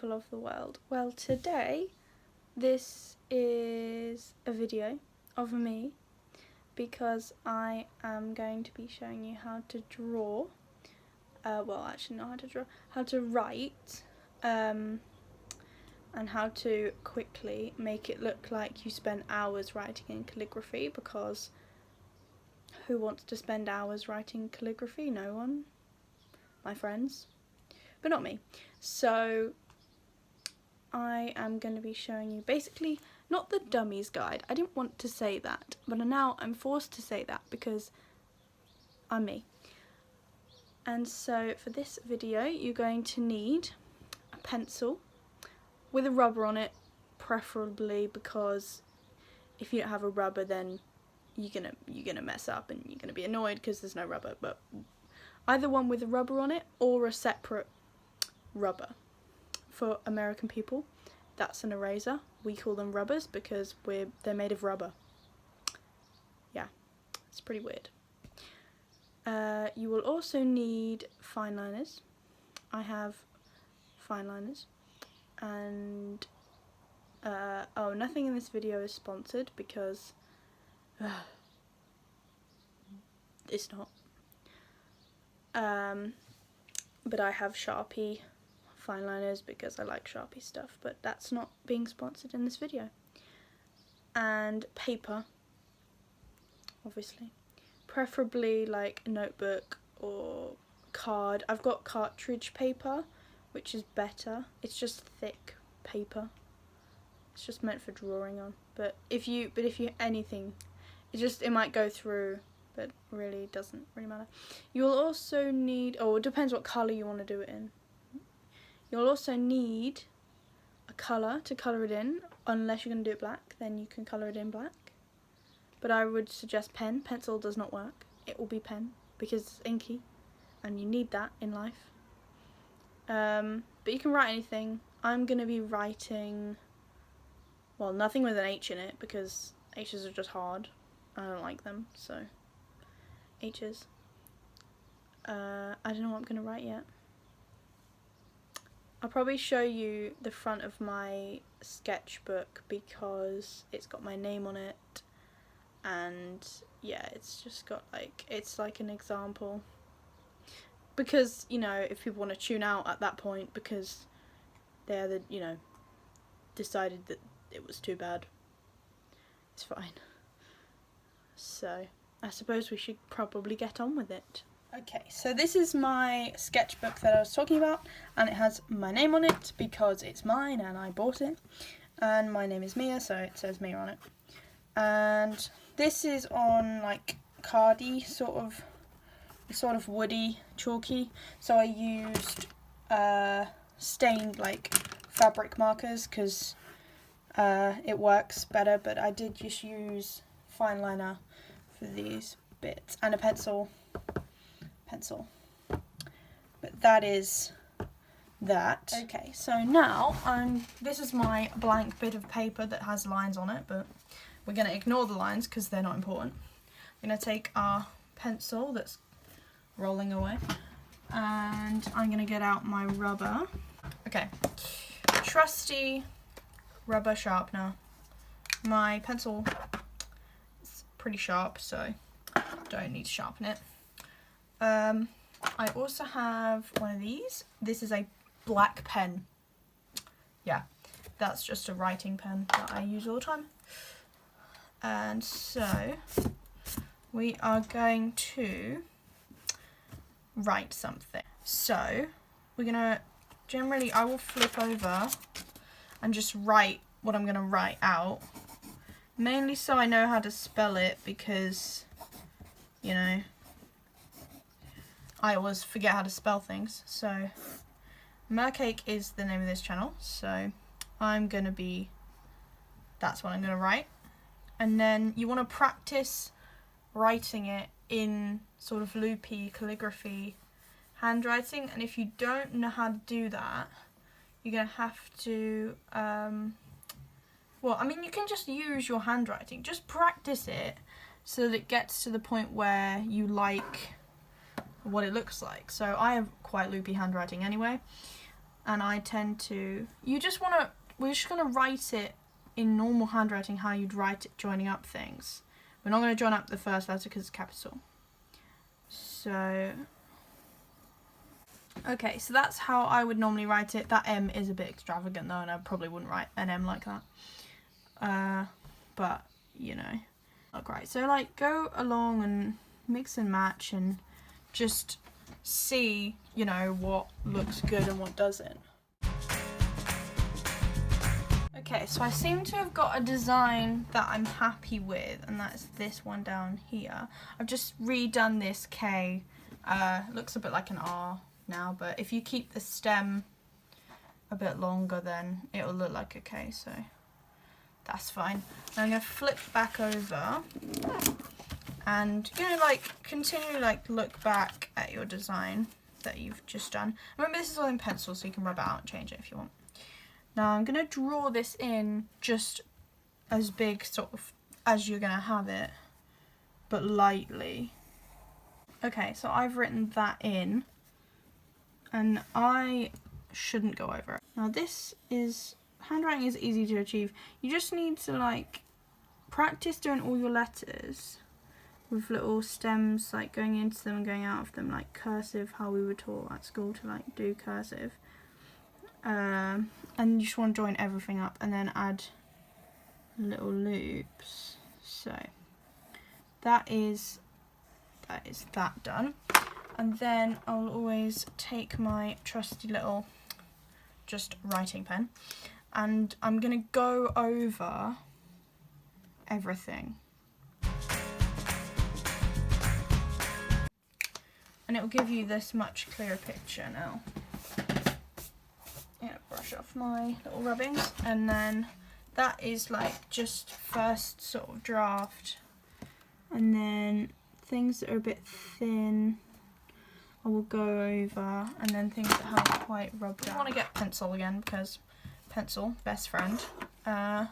people of the world. Well, today this is a video of me because I am going to be showing you how to draw, well actually not how to draw, how to write, and how to quickly make it look like you spent hours writing in calligraphy, because who wants to spend hours writing calligraphy? No one. My friends. But not me. So I am going to be showing you basically not the dummies guide. I didn't want to say that, but now I'm forced to say that because I'm me. And so for this video you're going to need a pencil with a rubber on it, preferably, because if you don't have a rubber then you're gonna mess up and you're gonna be annoyed because there's no rubber. But either one with a rubber on it or a separate rubber. For American people, that's an eraser. We call them rubbers because they're made of rubber. Yeah, it's pretty weird. You will also need fine liners. I have fine liners, and oh, nothing in this video is sponsored because it's not. But I have Sharpie fine liners because I like Sharpie stuff, but that's not being sponsored in this video. And paper, obviously, preferably like a notebook or card. I've got cartridge paper, which is better. It's just thick paper. It's just meant for drawing on. But if you anything, it might go through, but really doesn't really matter. You will also need, it depends what colour you want to do it in. You'll also need a colour to colour it in, unless you're going to do it black, then you can colour it in black. But I would suggest pen. Pencil does not work. It will be pen because it's inky and you need that in life. But you can write anything. I'm going to be writing, well, nothing with an H in it because H's are just hard. I don't like them, so H's. I don't know what I'm going to write yet. I'll probably show you the front of my sketchbook because it's got my name on it, and yeah, it's just got it's like an example, because if people want to tune out at that point because they either decided that it was too bad, it's fine. So I suppose we should probably get on with it. Okay, so this is my sketchbook that I was talking about, and it has my name on it because it's mine and I bought it, and my name is Mia, so it says Mia on it. And this is on like cardy, sort of woody, chalky, so I used stained like fabric markers because it works better, but I did just use fine liner for these bits and a pencil. But that is that. Okay, so now this is my blank bit of paper that has lines on it, but we're going to ignore the lines because they're not important. I'm going to take our pencil that's rolling away, and I'm going to get out my rubber. Okay, trusty rubber sharpener. My pencil is pretty sharp, so don't need to sharpen it. I also have one of these. This is a black pen. Yeah, that's just a writing pen that I use all the time. And so we are going to write something. So we're gonna I will flip over and just write what I'm gonna write out, mainly so I know how to spell it, because I always forget how to spell things. So Mercake is the name of this channel, so that's what I'm gonna write. And then you want to practice writing it in sort of loopy calligraphy handwriting, and if you don't know how to do that, you're gonna have to you can just use your handwriting, just practice it so that it gets to the point where you like what it looks like. So I have quite loopy handwriting anyway, and I tend to, we're just going to write it in normal handwriting how you'd write it joining up things. We're not going to join up the first letter because it's capital. So, okay, so that's how I would normally write it. That M is a bit extravagant though, and I probably wouldn't write an M like that. But, you know, look right. So, like, go along and mix and match and just see, you know, what looks good and what doesn't. Okay, so I seem to have got a design that I'm happy with, and that's this one down here. I've just redone this K. Looks a bit like an R now, but if you keep the stem a bit longer, then it'll look like a K, so that's fine. Now I'm going to flip back over, and you're going to, like, continually, like, look back at your design that you've just done. Remember, this is all in pencil, so you can rub it out and change it if you want. Now I'm going to draw this in just as big sort of as you're going to have it, but lightly. Okay, so I've written that in, and I shouldn't go over it. Now handwriting is easy to achieve. You just need to, like, practice doing all your letters with little stems, like, going into them and going out of them, like cursive, how we were taught at school to, like, do cursive. And you just want to join everything up and then add little loops. So that is that done. And then I'll always take my trusty little just writing pen, and I'm gonna go over everything. And it will give you this much clearer picture now. Brush off my little rubbings, and then that is like just first sort of draft, and then things that are a bit thin I will go over, and then things that haven't quite rubbed out. I want to get pencil again because pencil, best friend. And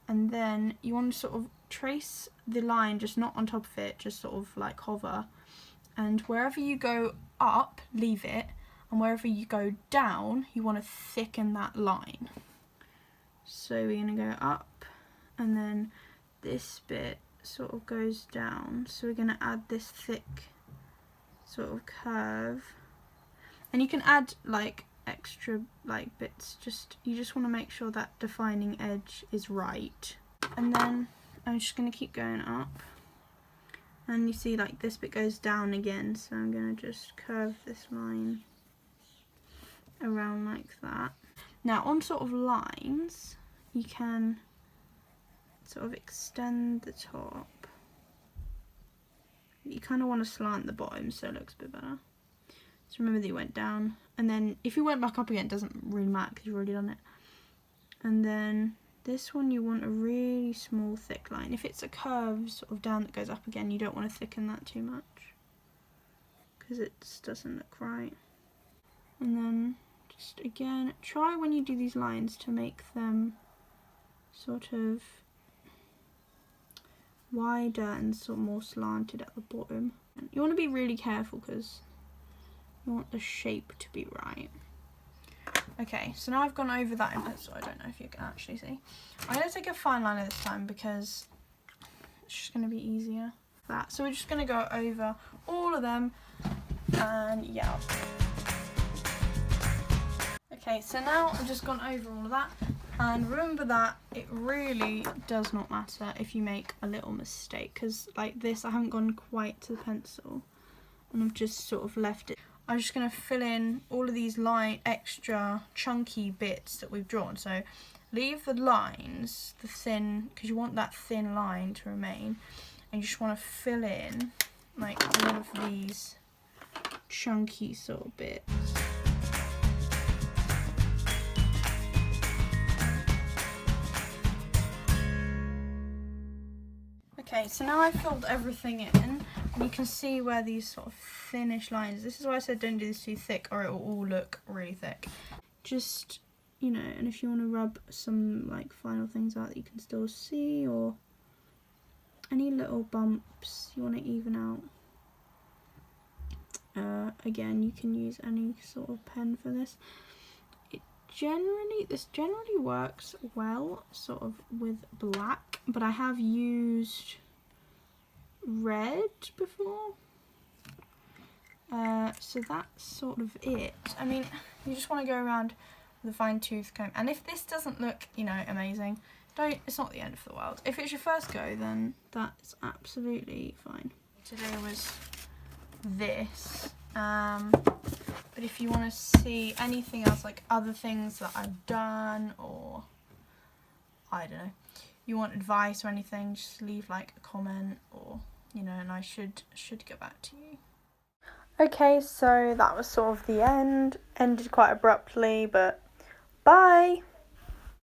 then you want to sort of trace the line, just not on top of it, just sort of like hover, and wherever you go up, leave it. And wherever you go down, you want to thicken that line. So we're going to go up, and then this bit sort of goes down. So we're going to add this thick sort of curve. And you can add like extra like bits. You just want to make sure that defining edge is right. And then I'm just going to keep going up. And you see, like, this bit goes down again. So I'm going to just curve this line around like that. Now on sort of lines, you can sort of extend the top. You kind of want to slant the bottom so it looks a bit better. So remember that you went down, and then if you went back up again, it doesn't really matter because you've already done it. And then this one, you want a really small thick line. If it's a curve sort of down that goes up again, you don't want to thicken that too much because it just doesn't look right. And then just again, try when you do these lines to make them sort of wider and sort of more slanted at the bottom. And you want to be really careful because you want the shape to be right. Okay, so now I've gone over that in pencil. I don't know if you can actually see. I'm going to take a fine liner this time because it's just going to be easier. So we're just going to go over all of them, and yeah. Okay, so now I've just gone over all of that, and remember that it really does not matter if you make a little mistake, because like this, I haven't gone quite to the pencil and I've just sort of left it. I'm just going to fill in all of these extra chunky bits that we've drawn. So leave the lines, the thin, because you want that thin line to remain, and you just want to fill in like all of these chunky sort of bits. Okay, so now I've filled everything in, and you can see where these sort of thinnish lines. This is why I said don't do this too thick, or it will all look really thick. Just, you know, and if you want to rub some like final things out that you can still see, or any little bumps you want to even out. Again, you can use any sort of pen for this. this generally works well sort of with black, but I have used red before. So that's sort of it. I mean, you just want to go around with a fine tooth comb, and if this doesn't look, you know, amazing, it's not the end of the world. If it's your first go, then that's absolutely fine. Today was this, but if you want to see anything else, like other things that I've done, or I don't know, you want advice or anything, just leave like a comment, or you know, and I should get back to you. Okay, so that was sort of the end. Ended quite abruptly, but bye!